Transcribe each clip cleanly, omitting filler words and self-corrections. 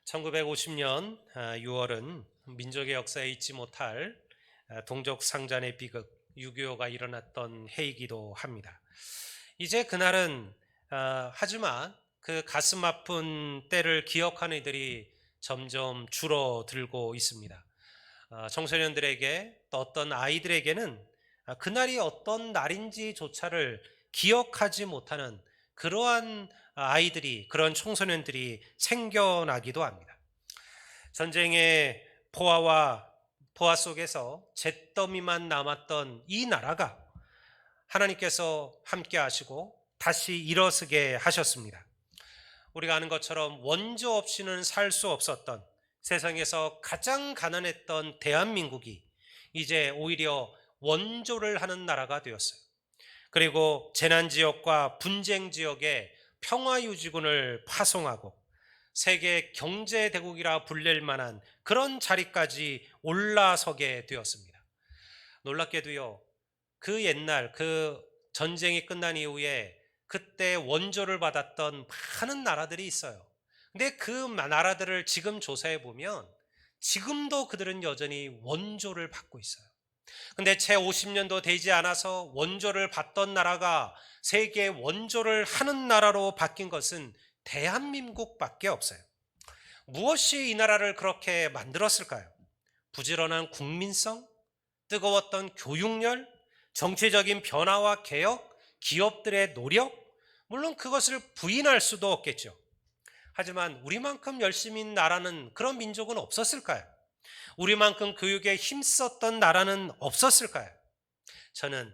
1950년 6월은 민족의 역사에 잊지 못할 동족 상잔의 비극 6.25가 일어났던 해이기도 합니다. 이제 그날은 하지만 그 가슴 아픈 때를 이들이 점점 줄어들고 있습니다. 청소년들에게 또 어떤 아이들에게는 그날이 어떤 날인지조차를 기억하지 못하는 그러한 아이들이, 그런 청소년들이 생겨나기도 합니다. 전쟁의 포화 속에서 잿더미만 남았던 이 나라가 하나님께서 함께 하시고 다시 일어서게 하셨습니다. 우리가 아는 것처럼 원조 없이는 살 수 없었던, 세상에서 가장 가난했던 대한민국이 이제 오히려 원조를 하는 나라가 되었어요. 그리고 재난지역과 분쟁지역에 평화유지군을 파송하고 세계 경제대국이라 불릴 만한 그런 자리까지 올라서게 되었습니다. 놀랍게도요, 그 옛날 그 전쟁이 끝난 이후에 그때 원조를 받았던 많은 나라들이 있어요. 근데 그 나라들을 지금 조사해 보면 지금도 그들은 여전히 원조를 받고 있어요. 근데 채 50년도 되지 않아서 원조를 받던 나라가 세계 원조를 하는 나라로 바뀐 것은 대한민국밖에 없어요. 무엇이 이 나라를 그렇게 만들었을까요? 부지런한 국민성, 뜨거웠던 교육열, 정치적인 변화와 개혁, 기업들의 노력, 물론 그것을 부인할 수도 없겠죠. 하지만 우리만큼 열심인 나라는, 그런 민족은 없었을까요? 우리만큼 교육에 힘썼던 나라는 없었을까요? 저는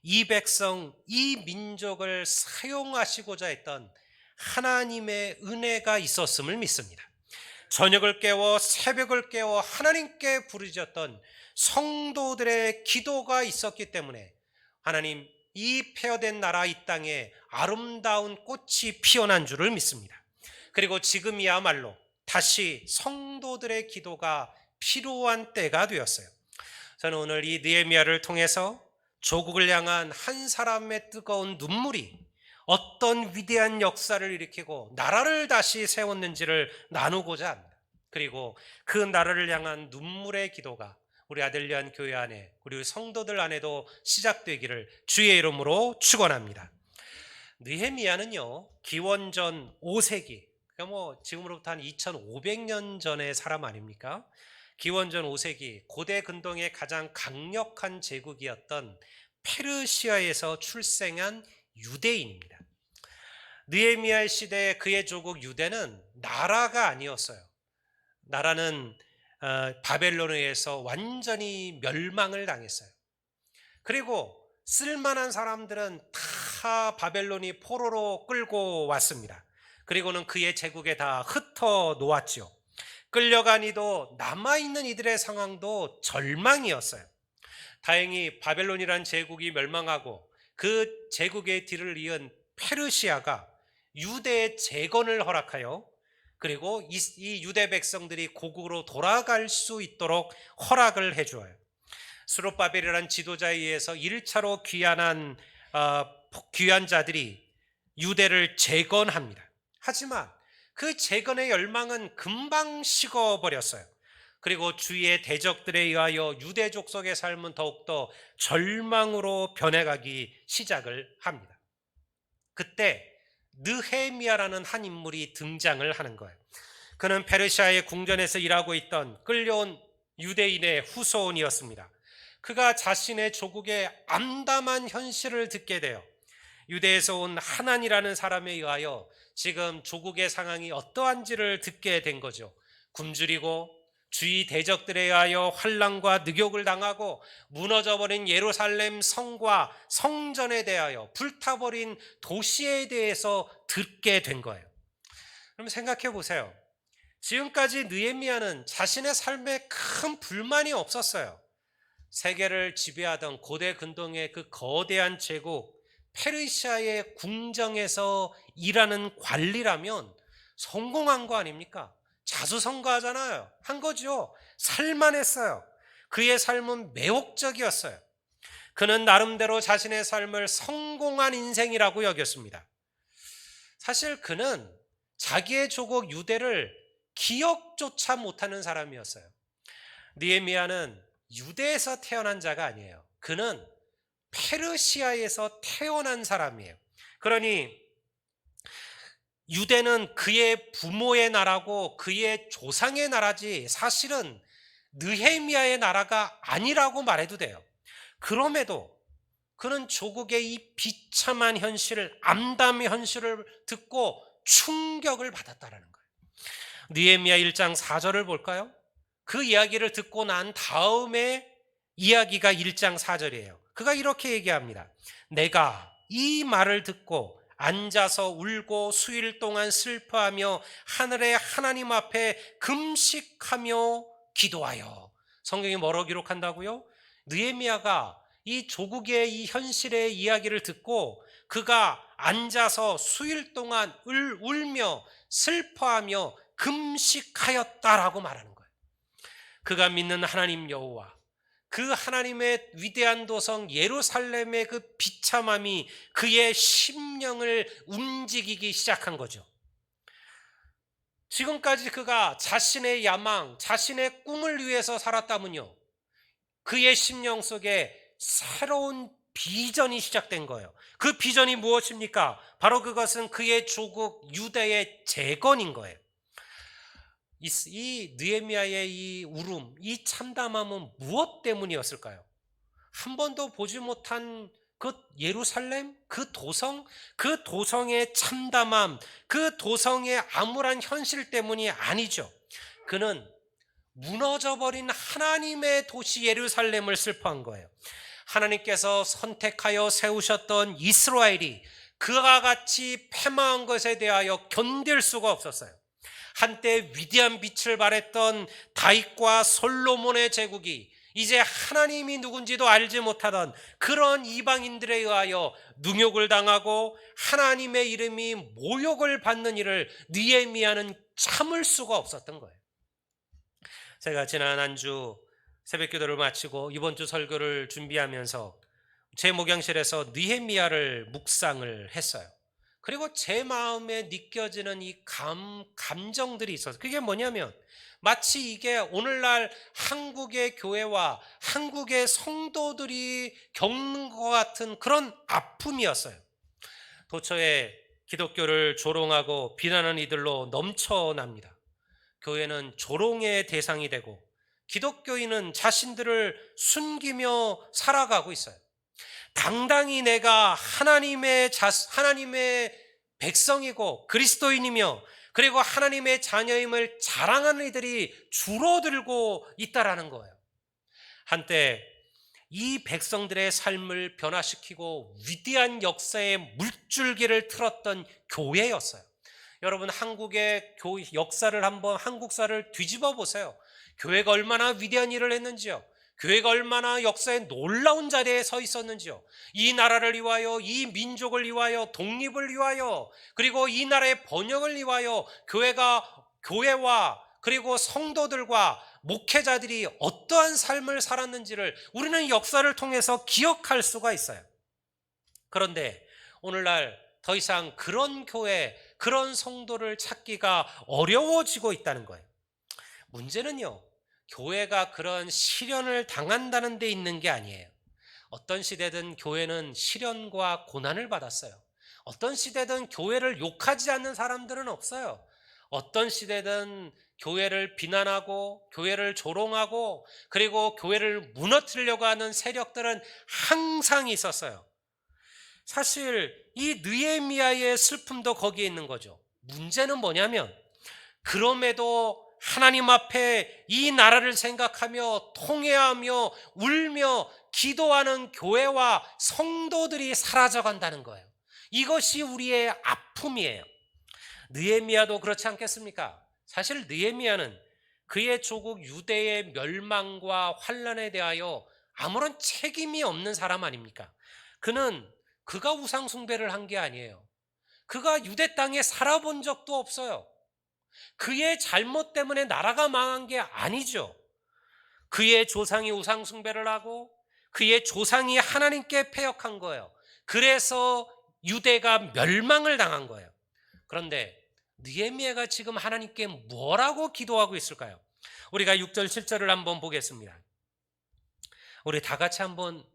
이 백성, 이 민족을 사용하시고자 했던 하나님의 은혜가 있었음을 믿습니다. 저녁을 깨워 새벽을 깨워 하나님께 부르짖었던 성도들의 기도가 있었기 때문에 하나님, 이 폐허된 나라 이 땅에 아름다운 꽃이 피어난 줄을 믿습니다. 그리고 지금이야말로 다시 성도들의 기도가 필요한 때가 되었어요. 저는 오늘 이 느헤미야를 통해서 조국을 향한 한 사람의 뜨거운 눈물이 어떤 위대한 역사를 일으키고 나라를 다시 세웠는지를 나누고자 합니다. 그리고 그 나라를 향한 눈물의 기도가 우리 아들리안 교회 안에, 우리 성도들 안에도 시작되기를 주의 이름으로 축원합니다. 느헤미야는요, 기원전 5세기, 그러니까 지금으로부터 한 2500년 전의 사람 아닙니까? 기원전 5세기 고대 근동의 가장 강력한 제국이었던 페르시아에서 출생한 유대인입니다. 느헤미야의 시대에 그의 조국 유대는 나라가 아니었어요. 나라는 바벨론에 의해서 완전히 멸망을 당했어요. 그리고 쓸만한 사람들은 다 바벨론이 포로로 끌고 왔습니다. 그리고는 그의 제국에 다 흩어 놓았죠. 끌려간 이도 남아있는 이들의 상황도 절망이었어요. 다행히 바벨론이란 제국이 멸망하고 그 제국의 뒤를 이은 페르시아가 유대의 재건을 허락하여, 그리고 이 유대 백성들이 고국으로 돌아갈 수 있도록 허락을 해주어요. 스룹바벨이라는 지도자에 의해서 1차로 귀한 자들이 유대를 재건합니다. 하지만 그 재건의 열망은 금방 식어버렸어요. 그리고 주위의 대적들에 의하여 유대 족속의 삶은 더욱더 절망으로 변해가기 시작을 합니다. 그때 느헤미야라는 한 인물이 등장을 하는 거예요. 그는 페르시아의 궁전에서 일하고 있던 끌려온 유대인의 후손이었습니다. 그가 자신의 조국의 암담한 현실을 듣게 되어 유대에서 온 하난이라는 사람에 의하여 지금 조국의 상황이 어떠한지를 듣게 된 거죠. 굶주리고 주위 대적들에 의하여 환난과 능욕을 당하고 무너져버린 예루살렘 성과 성전에 대하여, 불타버린 도시에 대해서 듣게 된 거예요. 그럼 생각해 보세요. 지금까지 느헤미야는 자신의 삶에 큰 불만이 없었어요. 세계를 지배하던 고대 근동의 그 거대한 제국 페르시아의 궁정에서 일하는 관리라면 성공한 거 아닙니까? 자수성가하잖아요. 한 거죠. 살만했어요. 그의 삶은 매혹적이었어요. 그는 나름대로 자신의 삶을 성공한 인생이라고 여겼습니다. 사실 그는 자기의 조국 유대를 기억조차 못하는 사람이었어요. 느헤미야는 유대에서 태어난 자가 아니에요. 그는 페르시아에서 태어난 사람이에요. 그러니 유대는 그의 부모의 나라고 그의 조상의 나라지 사실은 느헤미야의 나라가 아니라고 말해도 돼요. 그럼에도 그는 조국의 이 비참한 현실을, 암담의 현실을 듣고 충격을 받았다라는 거예요. 느헤미야 1장 4절을 볼까요? 그 이야기를 듣고 난 다음에 이야기가 1장 4절이에요. 그가 이렇게 얘기합니다. 내가 이 말을 듣고 앉아서 울고 수일 동안 슬퍼하며 하늘의 하나님 앞에 금식하며 기도하여. 성경이 뭐라고 기록한다고요? 느헤미야가 이 조국의 이 현실의 이야기를 듣고 그가 앉아서 수일 동안 울며 슬퍼하며 금식하였다라고 말하는 거예요. 그가 믿는 하나님 여호와, 그 하나님의 위대한 도성 예루살렘의 그 비참함이 그의 심령을 움직이기 시작한 거죠. 지금까지 그가 자신의 야망, 자신의 꿈을 위해서 살았다면요, 그의 심령 속에 새로운 비전이 시작된 거예요. 그 비전이 무엇입니까? 바로 그것은 그의 조국 유대의 재건인 거예요. 이 느헤미야의 이 울음, 이 참담함은 무엇 때문이었을까요? 한 번도 보지 못한 그 예루살렘, 그 도성의 참담함, 그 도성의 암울한 현실 때문이 아니죠. 그는 무너져버린 하나님의 도시 예루살렘을 슬퍼한 거예요. 하나님께서 선택하여 세우셨던 이스라엘이 그와 같이 패망한 것에 대하여 견딜 수가 없었어요. 한때 위대한 빛을 발했던 다윗과 솔로몬의 제국이 이제 하나님이 누군지도 알지 못하던 그런 이방인들에 의하여 능욕을 당하고 하나님의 이름이 모욕을 받는 일을 느헤미야는 참을 수가 없었던 거예요. 제가 지난 한 주 새벽기도를 마치고 이번 주 설교를 준비하면서 제 목양실에서 느헤미야를 묵상을 했어요. 그리고 제 마음에 느껴지는 이 감정들이 있어서, 그게 뭐냐면 마치 이게 오늘날 한국의 교회와 한국의 성도들이 겪는 것 같은 그런 아픔이었어요. 도처에 기독교를 조롱하고 비난하는 이들로 넘쳐납니다. 교회는 조롱의 대상이 되고 기독교인은 자신들을 숨기며 살아가고 있어요. 당당히 내가 하나님의 백성이고 그리스도인이며 그리고 하나님의 자녀임을 자랑하는 이들이 줄어들고 있다라는 거예요. 한때 이 백성들의 삶을 변화시키고 위대한 역사의 물줄기를 틀었던 교회였어요. 여러분, 한국의 역사를 한번, 한국사를 뒤집어 보세요. 교회가 얼마나 위대한 일을 했는지요. 교회가 얼마나 역사의 놀라운 자리에 서 있었는지요. 이 나라를 위하여, 이 민족을 위하여, 독립을 위하여, 그리고 이 나라의 번영을 위하여 교회와 그리고 성도들과 목회자들이 어떠한 삶을 살았는지를 우리는 역사를 통해서 기억할 수가 있어요. 그런데 오늘날 더 이상 그런 교회, 그런 성도를 찾기가 어려워지고 있다는 거예요. 문제는요, 교회가 그런 시련을 당한다는 데 있는 게 아니에요. 어떤 시대든 교회는 시련과 고난을 받았어요. 어떤 시대든 교회를 욕하지 않는 사람들은 없어요. 어떤 시대든 교회를 비난하고 교회를 조롱하고 그리고 교회를 무너뜨리려고 하는 세력들은 항상 있었어요. 사실 이 느헤미야의 슬픔도 거기에 있는 거죠. 문제는 뭐냐면 그럼에도 하나님 앞에 이 나라를 생각하며 통회하며 울며 기도하는 교회와 성도들이 사라져간다는 거예요. 이것이 우리의 아픔이에요. 느헤미야도 그렇지 않겠습니까? 사실 느헤미야는 그의 조국 유대의 멸망과 환난에 대하여 아무런 책임이 없는 사람 아닙니까? 그가 우상 숭배를 한 게 아니에요. 그가 유대 땅에 살아본 적도 없어요. 그의 잘못 때문에 나라가 망한 게 아니죠. 그의 조상이 우상 숭배를 하고 그의 조상이 하나님께 패역한 거예요. 그래서 유대가 멸망을 당한 거예요. 그런데 느헤미야가 지금 하나님께 뭐라고 기도하고 있을까요? 우리가 6절 7절을 한번 보겠습니다. 우리 다 같이 한번,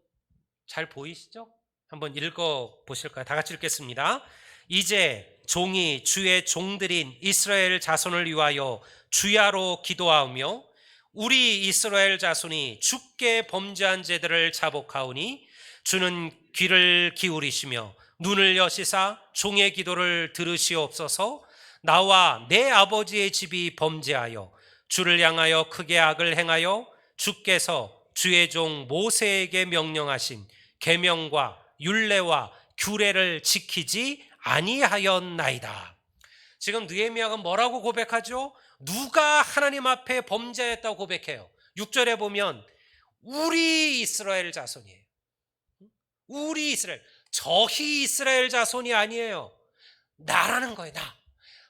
잘 보이시죠? 한번 읽어 보실까요? 다 같이 읽겠습니다. 이제 종이 주의 종들인 이스라엘 자손을 위하여 주야로 기도하며 우리 이스라엘 자손이 주께 범죄한 죄들을 자복하오니 주는 귀를 기울이시며 눈을 여시사 종의 기도를 들으시옵소서. 나와 내 아버지의 집이 범죄하여 주를 향하여 크게 악을 행하여 주께서 주의 종 모세에게 명령하신 계명과 율례와 규례를 지키지 아니하였나이다. 지금 느헤미야가 뭐라고 고백하죠? 누가 하나님 앞에 범죄했다고 고백해요? 6절에 보면 우리 이스라엘 자손이에요. 우리 이스라엘, 저희 이스라엘 자손이 아니에요. 나라는 거예요. 나.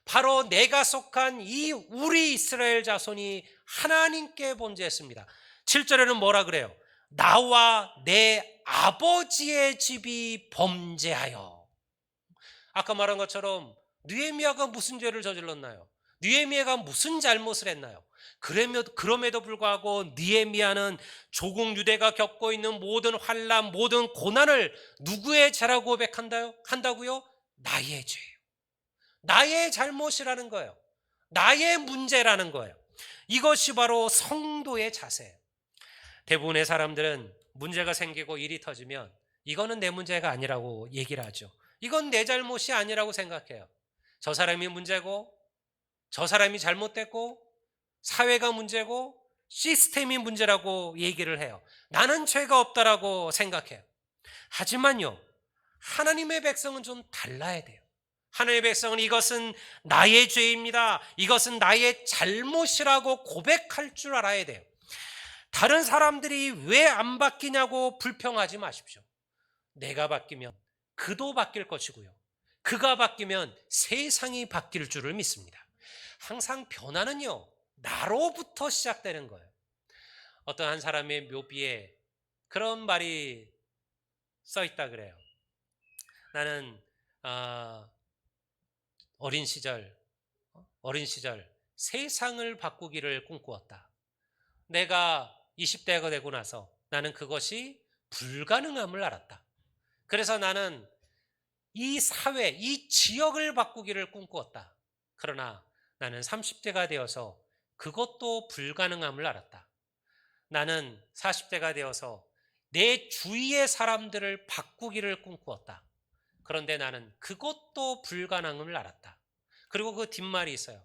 바로 내가 속한 이 우리 이스라엘 자손이 하나님께 범죄했습니다. 7절에는 뭐라 그래요? 나와 내 아버지의 집이 범죄하여. 아까 말한 것처럼 느헤미야가 무슨 죄를 저질렀나요? 느헤미야가 무슨 잘못을 했나요? 그럼에도 불구하고 느헤미야는 조국 유대가 겪고 있는 모든 환난, 모든 고난을 누구의 죄라고 고백한다고요? 나의 죄예요. 나의 잘못이라는 거예요. 나의 문제라는 거예요. 이것이 바로 성도의 자세예요. 대부분의 사람들은 문제가 생기고 일이 터지면 이거는 내 문제가 아니라고 얘기를 하죠. 이건 내 잘못이 아니라고 생각해요. 저 사람이 문제고, 저 사람이 잘못됐고, 사회가 문제고, 시스템이 문제라고 얘기를 해요. 나는 죄가 없다라고 생각해요. 하지만요, 하나님의 백성은 좀 달라야 돼요. 하나님의 백성은 이것은 나의 죄입니다, 이것은 나의 잘못이라고 고백할 줄 알아야 돼요. 다른 사람들이 왜 안 바뀌냐고 불평하지 마십시오. 내가 바뀌면 그도 바뀔 것이고요, 그가 바뀌면 세상이 바뀔 줄을 믿습니다. 항상 변화는요, 나로부터 시작되는 거예요. 어떤 한 사람의 묘비에 그런 말이 써 있다 그래요. 나는 어린 시절 세상을 바꾸기를 꿈꾸었다. 내가 20대가 되고 나서 나는 그것이 불가능함을 알았다. 그래서 나는 이 사회, 이 지역을 바꾸기를 꿈꾸었다. 그러나 나는 30대가 되어서 그것도 불가능함을 알았다. 나는 40대가 되어서 내 주위의 사람들을 바꾸기를 꿈꾸었다. 그런데 나는 그것도 불가능함을 알았다. 그리고 그 뒷말이 있어요.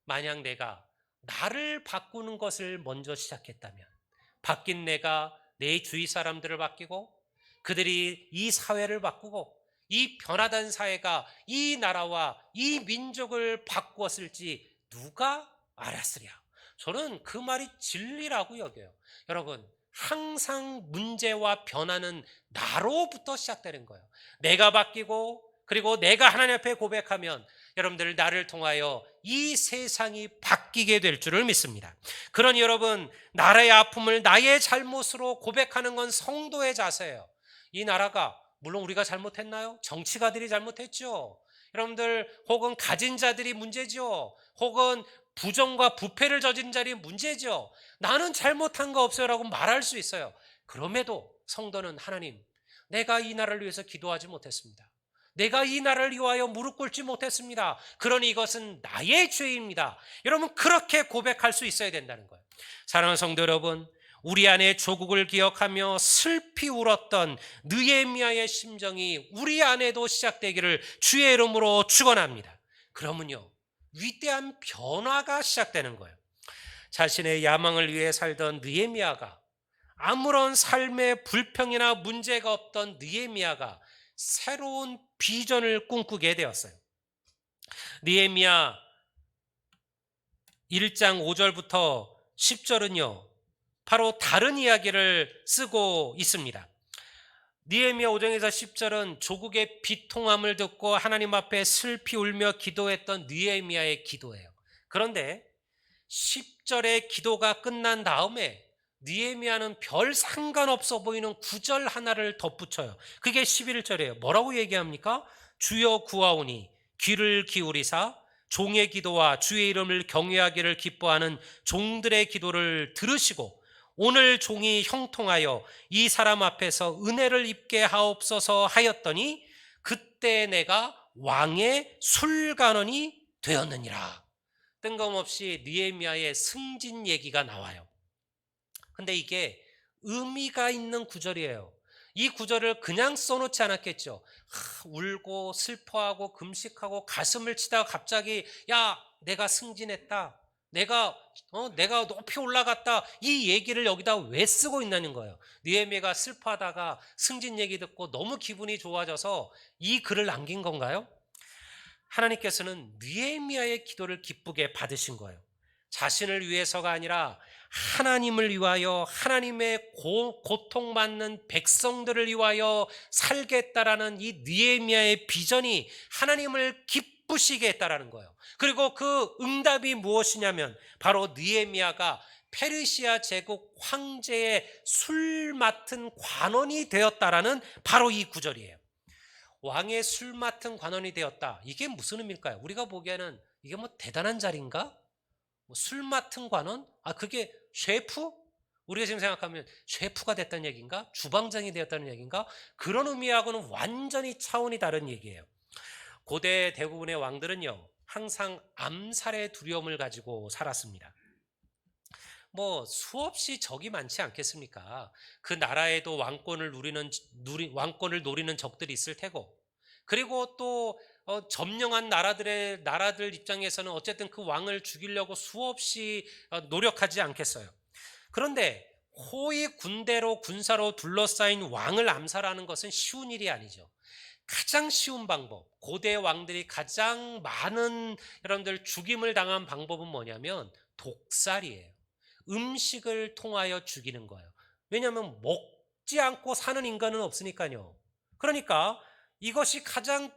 만약 내가 나를 바꾸는 것을 먼저 시작했다면, 바뀐 내가 내 주위 사람들을 바뀌고 그들이 이 사회를 바꾸고 이 변화된 사회가 이 나라와 이 민족을 바꾸었을지 누가 알았으랴. 저는 그 말이 진리라고 여겨요. 여러분, 항상 문제와 변화는 나로부터 시작되는 거예요. 내가 바뀌고 그리고 내가 하나님 앞에 고백하면 여러분들, 나를 통하여 이 세상이 바뀌게 될 줄을 믿습니다. 그러니 여러분, 나라의 아픔을 나의 잘못으로 고백하는 건 성도의 자세예요. 이 나라가, 물론 우리가 잘못했나요? 정치가들이 잘못했죠. 여러분들, 혹은 가진 자들이 문제죠. 혹은 부정과 부패를 저지른 자리 문제죠. 나는 잘못한 거 없어요 라고 말할 수 있어요. 그럼에도 성도는, 하나님, 내가 이 나라를 위해서 기도하지 못했습니다. 내가 이 나라를 위하여 무릎 꿇지 못했습니다. 그러니 이것은 나의 죄입니다. 여러분, 그렇게 고백할 수 있어야 된다는 거예요. 사랑하는 성도 여러분, 우리 안에 조국을 기억하며 슬피 울었던 느헤미야의 심정이 우리 안에도 시작되기를 주의 이름으로 축원합니다. 그러면요, 위대한 변화가 시작되는 거예요. 자신의 야망을 위해 살던 느헤미야가, 아무런 삶의 불평이나 문제가 없던 느헤미야가 새로운 비전을 꿈꾸게 되었어요. 느헤미야 1장 5절부터 10절은요 바로 다른 이야기를 쓰고 있습니다. 느헤미야 5장에서 10절은 조국의 비통함을 듣고 하나님 앞에 슬피 울며 기도했던 느헤미야의 기도예요. 그런데 10절의 기도가 끝난 다음에 느헤미야는 별 상관없어 보이는 구절 하나를 덧붙여요. 그게 11절이에요. 뭐라고 얘기합니까? 주여 구하오니 귀를 기울이사 종의 기도와 주의 이름을 경외하기를 기뻐하는 종들의 기도를 들으시고 오늘 종이 형통하여 이 사람 앞에서 은혜를 입게 하옵소서 하였더니 그때 내가 왕의 술관원이 되었느니라. 뜬금없이 느헤미야의 승진 얘기가 나와요. 근데 이게 의미가 있는 구절이에요. 이 구절을 그냥 써놓지 않았겠죠. 울고 슬퍼하고 금식하고 가슴을 치다가 갑자기 야 내가 승진했다. 내가 높이 올라갔다. 이 얘기를 여기다 왜 쓰고 있냐는 거예요. 느헤미야가 슬퍼하다가 승진 얘기 듣고 너무 기분이 좋아져서 이 글을 남긴 건가요? 하나님께서는 느헤미야의 기도를 기쁘게 받으신 거예요. 자신을 위해서가 아니라 하나님을 위하여 하나님의 고통받는 백성들을 위하여 살겠다라는 이 느헤미야의 비전이 하나님을 기쁘시게 했다라는 거예요. 그리고 그 응답이 무엇이냐면 바로 느헤미야가 페르시아 제국 황제의 술 맡은 관원이 되었다라는 바로 이 구절이에요. 왕의 술 맡은 관원이 되었다. 이게 무슨 의미일까요? 우리가 보기에는 이게 뭐 대단한 자리인가? 술 맡은 관원? 그게 셰프? 우리가 지금 생각하면 셰프가 됐다는 얘기인가? 주방장이 되었다는 얘기인가? 그런 의미하고는 완전히 차원이 다른 얘기예요. 고대 대부분의 왕들은요, 항상 암살의 두려움을 가지고 살았습니다. 수없이 적이 많지 않겠습니까? 그 나라에도 왕권을 노리는 적들이 있을 테고, 그리고 또 점령한 나라들 입장에서는 어쨌든 그 왕을 죽이려고 수없이 노력하지 않겠어요. 그런데 호위 군대로 군사로 둘러싸인 왕을 암살하는 것은 쉬운 일이 아니죠. 가장 쉬운 방법, 고대 왕들이 가장 많은 여러분들 죽임을 당한 방법은 뭐냐면 독살이에요. 음식을 통하여 죽이는 거예요. 왜냐하면 먹지 않고 사는 인간은 없으니까요. 그러니까 이것이 가장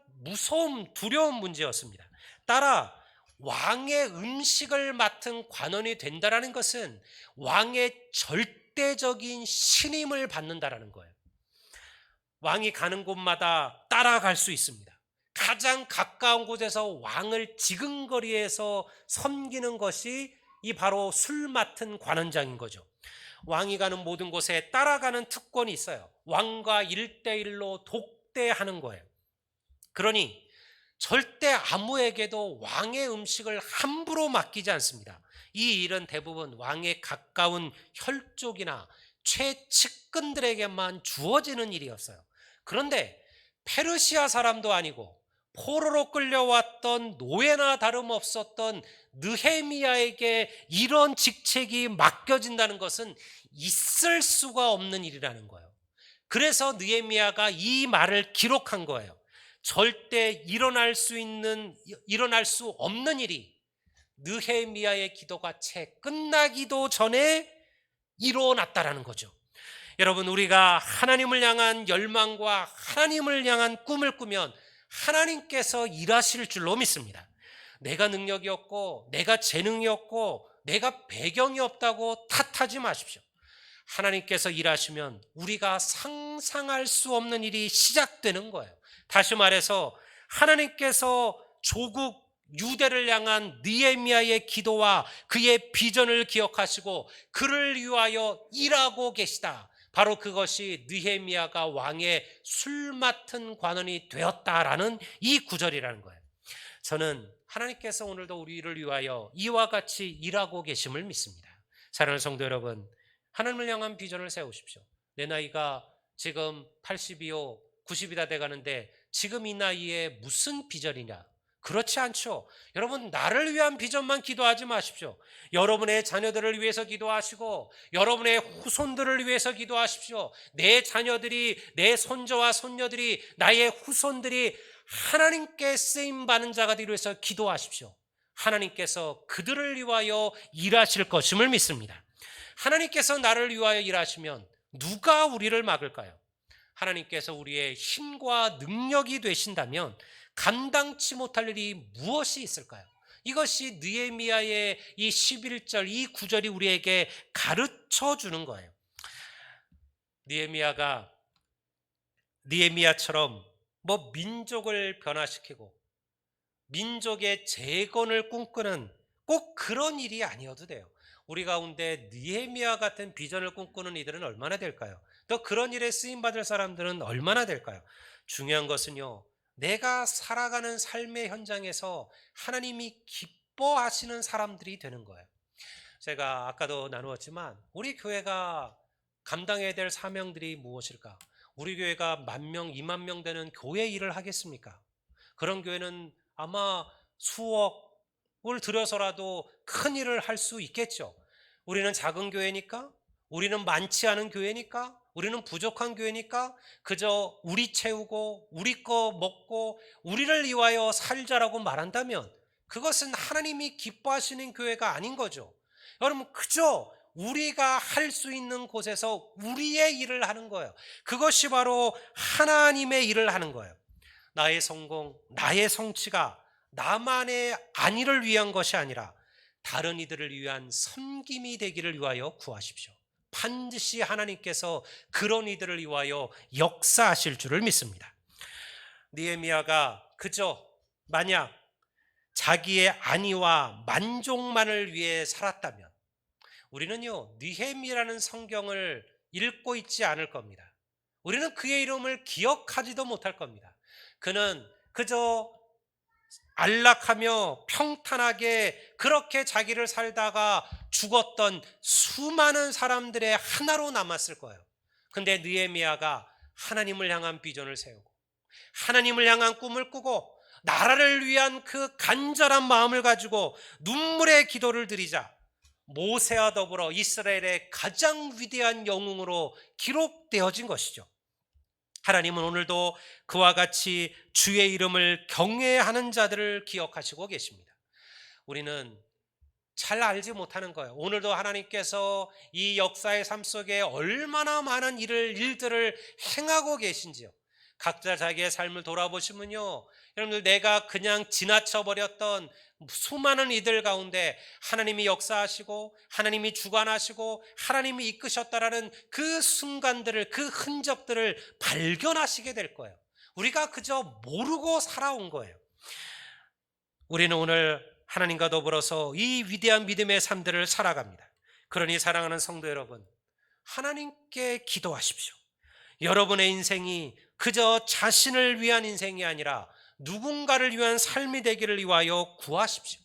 두려운 문제였습니다. 따라 왕의 음식을 맡은 관원이 된다라는 것은 왕의 절대적인 신임을 받는다라는 거예요. 왕이 가는 곳마다 따라갈 수 있습니다. 가장 가까운 곳에서 왕을 지근거리에서 섬기는 것이 이 바로 술 맡은 관원장인 거죠. 왕이 가는 모든 곳에 따라가는 특권이 있어요. 왕과 1대1로 독대하는 거예요. 그러니 절대 아무에게도 왕의 음식을 함부로 맡기지 않습니다. 이 일은 대부분 왕의 가까운 혈족이나 최측근들에게만 주어지는 일이었어요. 그런데 페르시아 사람도 아니고 포로로 끌려왔던 노예나 다름없었던 느헤미야에게 이런 직책이 맡겨진다는 것은 있을 수가 없는 일이라는 거예요. 그래서 느헤미야가 이 말을 기록한 거예요. 절대 일어날 수 없는 일이 느헤미야의 기도가 채 끝나기도 전에 일어났다라는 거죠. 여러분, 우리가 하나님을 향한 열망과 하나님을 향한 꿈을 꾸면 하나님께서 일하실 줄로 믿습니다. 내가 능력이 없고 내가 재능이 없고 내가 배경이 없다고 탓하지 마십시오. 하나님께서 일하시면 우리가 상상할 수 없는 일이 시작되는 거예요. 다시 말해서 하나님께서 조국 유대를 향한 느헤미야의 기도와 그의 비전을 기억하시고 그를 위하여 일하고 계시다. 바로 그것이 느헤미야가 왕의 술 맡은 관원이 되었다라는 이 구절이라는 거예요. 저는 하나님께서 오늘도 우리를 위하여 이와 같이 일하고 계심을 믿습니다. 사랑하는 성도 여러분, 하나님을 향한 비전을 세우십시오. 내 나이가 지금 80이요 90이 다 돼가는데 지금 이 나이에 무슨 비전이냐? 그렇지 않죠. 여러분, 나를 위한 비전만 기도하지 마십시오. 여러분의 자녀들을 위해서 기도하시고 여러분의 후손들을 위해서 기도하십시오. 내 자녀들이, 내 손자와 손녀들이, 나의 후손들이 하나님께 쓰임받는 자가 되기 위해서 기도하십시오. 하나님께서 그들을 위하여 일하실 것임을 믿습니다. 하나님께서 나를 위하여 일하시면 누가 우리를 막을까요? 하나님께서 우리의 힘과 능력이 되신다면 감당치 못할 일이 무엇이 있을까요? 이것이 느헤미야의 이 11절, 이 구절이 우리에게 가르쳐 주는 거예요. 느헤미야처럼 민족을 변화시키고 민족의 재건을 꿈꾸는 꼭 그런 일이 아니어도 돼요. 우리 가운데 느헤미야 같은 비전을 꿈꾸는 이들은 얼마나 될까요? 또 그런 일에 쓰임 받을 사람들은 얼마나 될까요? 중요한 것은요, 내가 살아가는 삶의 현장에서 하나님이 기뻐하시는 사람들이 되는 거예요. 제가 아까도 나누었지만 우리 교회가 감당해야 될 사명들이 무엇일까? 우리 교회가 10,000명, 20,000명 되는 교회 일을 하겠습니까? 그런 교회는 아마 수억을 들여서라도 큰 일을 할 수 있겠죠. 우리는 작은 교회니까, 우리는 많지 않은 교회니까, 우리는 부족한 교회니까 그저 우리 채우고 우리 거 먹고 우리를 위하여 살자라고 말한다면 그것은 하나님이 기뻐하시는 교회가 아닌 거죠. 여러분, 그저 우리가 할 수 있는 곳에서 우리의 일을 하는 거예요. 그것이 바로 하나님의 일을 하는 거예요. 나의 성공, 나의 성취가 나만의 안위를 위한 것이 아니라 다른 이들을 위한 섬김이 되기를 위하여 구하십시오. 반드시 하나님께서 그런 이들을 위하여 역사하실 줄을 믿습니다. 느헤미야가 그저 만약 자기의 안위와 만족만을 위해 살았다면 우리는요, 느헤미야라는 성경을 읽고 있지 않을 겁니다. 우리는 그의 이름을 기억하지도 못할 겁니다. 그는 그저 안락하며 평탄하게 그렇게 자기를 살다가 죽었던 수많은 사람들의 하나로 남았을 거예요. 근데 느헤미야가 하나님을 향한 비전을 세우고 하나님을 향한 꿈을 꾸고 나라를 위한 그 간절한 마음을 가지고 눈물의 기도를 드리자 모세와 더불어 이스라엘의 가장 위대한 영웅으로 기록되어진 것이죠. 하나님은 오늘도 그와 같이 주의 이름을 경외하는 자들을 기억하시고 계십니다. 우리는 잘 알지 못하는 거예요. 오늘도 하나님께서 이 역사의 삶 속에 얼마나 많은 일들을 행하고 계신지요. 각자 자기의 삶을 돌아보시면요, 여러분들 내가 그냥 지나쳐 버렸던 수많은 이들 가운데 하나님이 역사하시고 하나님이 주관하시고 하나님이 이끄셨다라는 그 순간들을, 그 흔적들을 발견하시게 될 거예요. 우리가 그저 모르고 살아온 거예요. 우리는 오늘 하나님과 더불어서 이 위대한 믿음의 삶들을 살아갑니다. 그러니 사랑하는 성도 여러분, 하나님께 기도하십시오. 여러분의 인생이 그저 자신을 위한 인생이 아니라 누군가를 위한 삶이 되기를 위하여 구하십시오.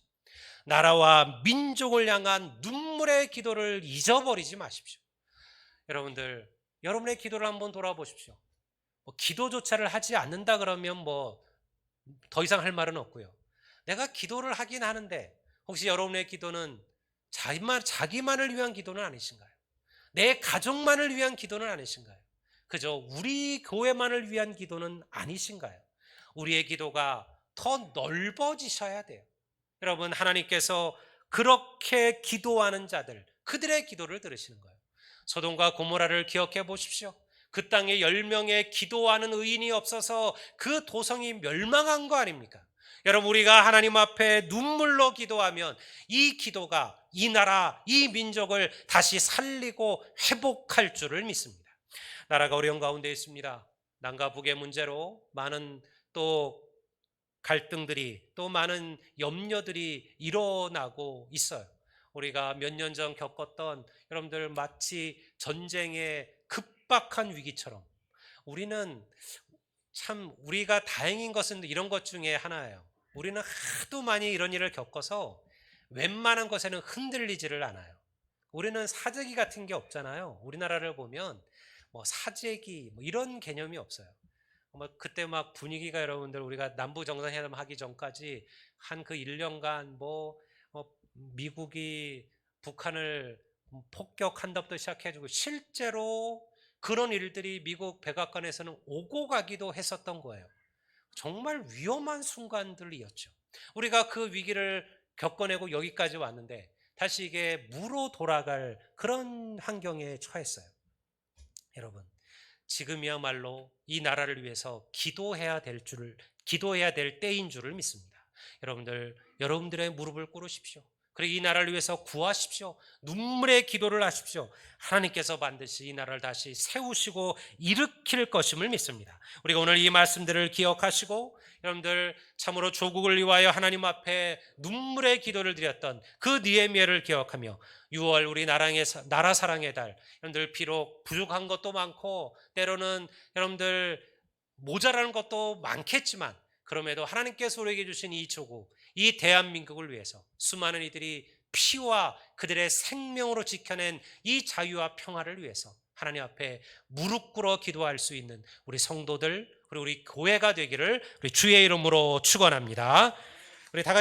나라와 민족을 향한 눈물의 기도를 잊어버리지 마십시오. 여러분들, 여러분의 기도를 한번 돌아보십시오. 기도조차를 하지 않는다 그러면 더 이상 할 말은 없고요. 내가 기도를 하긴 하는데 혹시 여러분의 기도는 자기만을 위한 기도는 아니신가요? 내 가족만을 위한 기도는 아니신가요? 그저 우리 교회만을 위한 기도는 아니신가요? 우리의 기도가 더 넓어지셔야 돼요. 여러분, 하나님께서 그렇게 기도하는 자들, 그들의 기도를 들으시는 거예요. 소돔과 고모라를 기억해 보십시오. 그 땅에 10명의 기도하는 의인이 없어서 그 도성이 멸망한 거 아닙니까? 여러분, 우리가 하나님 앞에 눈물로 기도하면 이 기도가 이 나라, 이 민족을 다시 살리고 회복할 줄을 믿습니다. 나라가 어려운 가운데 있습니다. 남과 북의 문제로 많은 또 갈등들이, 또 많은 염려들이 일어나고 있어요. 우리가 몇 년 전 겪었던 여러분들 마치 전쟁의 급박한 위기처럼 우리는 참 우리가 다행인 것은 이런 것 중에 하나예요. 우리는 하도 많이 이런 일을 겪어서 웬만한 것에는 흔들리지를 않아요. 우리는 사재기 같은 게 없잖아요. 우리나라를 보면 사재기 이런 개념이 없어요. 그때 막 분위기가 여러분들 우리가 남부 정상회담 하기 전까지 한 그 1년간 미국이 북한을 폭격한다부터 시작해주고 실제로 그런 일들이 미국 백악관에서는 오고 가기도 했었던 거예요. 정말 위험한 순간들이었죠. 우리가 그 위기를 겪어내고 여기까지 왔는데 다시 이게 무로 돌아갈 그런 환경에 처했어요. 여러분, 지금이야말로 이 나라를 위해서 기도해야 될 때인 줄을 믿습니다. 여러분들의 무릎을 꿇으십시오. 그리고 이 나라를 위해서 구하십시오. 눈물의 기도를 하십시오. 하나님께서 반드시 이 나라를 다시 세우시고 일으킬 것임을 믿습니다. 우리가 오늘 이 말씀들을 기억하시고 여러분들 참으로 조국을 위하여 하나님 앞에 눈물의 기도를 드렸던 그 느헤미야를 기억하며 6월 우리 나라 사랑의 달, 여러분들 비록 부족한 것도 많고 때로는 여러분들 모자라는 것도 많겠지만 그럼에도 하나님께서 우리에게 주신 이 조국, 이 대한민국을 위해서 수많은 이들이 피와 그들의 생명으로 지켜낸 이 자유와 평화를 위해서 하나님 앞에 무릎 꿇어 기도할 수 있는 우리 성도들 그리고 우리 교회가 되기를 우리 주의 이름으로 축원합니다. 우리 다 같이